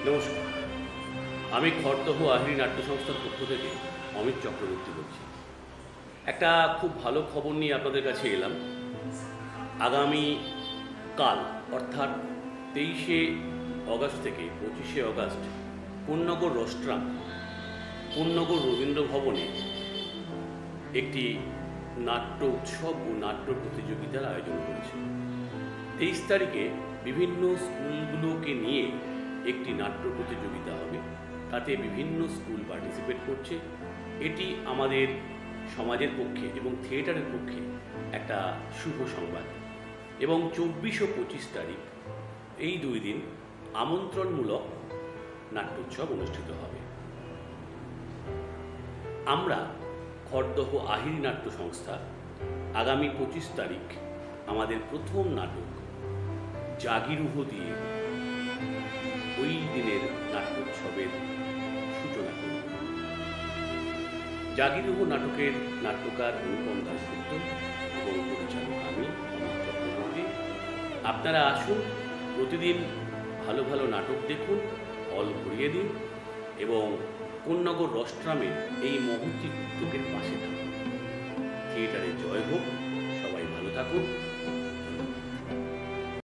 নমস্কার, আমি খড়দহ আহিরি নাট্য সংস্থার পক্ষ থেকে অমিত চক্রবর্তী বলছি। একটা খুব ভালো খবর নিয়ে আপনাদের কাছে এলাম। আগামী কাল অর্থাৎ 23শে অগাস্ট থেকে 25শে অগাস্ট কোন্নগর রোস্ট্রাম কোন্নগর রবীন্দ্র ভবনে একটি নাট্য উৎসব ও নাট্য প্রতিযোগিতার আয়োজন করেছে। 23 তারিখে বিভিন্ন স্কুলগুলোকে নিয়ে একটি নাট্য প্রতিযোগিতা হবে, তাতে বিভিন্ন স্কুল পার্টিসিপেট করছে। এটি আমাদের সমাজের পক্ষে এবং থিয়েটারের পক্ষে একটা শুভ সংবাদ। এবং 24 ও 25 তারিখ এই 2 দিন আমন্ত্রণমূলক নাট্যোৎসব অনুষ্ঠিত হবে। আমরা খড়দহ আহিরি নাট্য সংস্থা আগামী 25 তারিখ আমাদের প্রথম নাটক জাগিরুহ দিয়ে ওই দিনের নাট্যোৎসবের সূচনা করব। জাগিরুহ নাটকের নাট্যকার অনুপম দাশগুপ্ত এবং পরিচালক আমি অমিত চক্রবর্তী। আপনারা আসুন, প্রতিদিন ভালো ভালো নাটক দেখুন, হল ভরিয়ে দিন এবং কোন্নগর রোস্ট্রামের এই মহতী উদ্যোগের পাশে থাকুন। থিয়েটারে জয় হোক, সবাই ভালো থাকুন।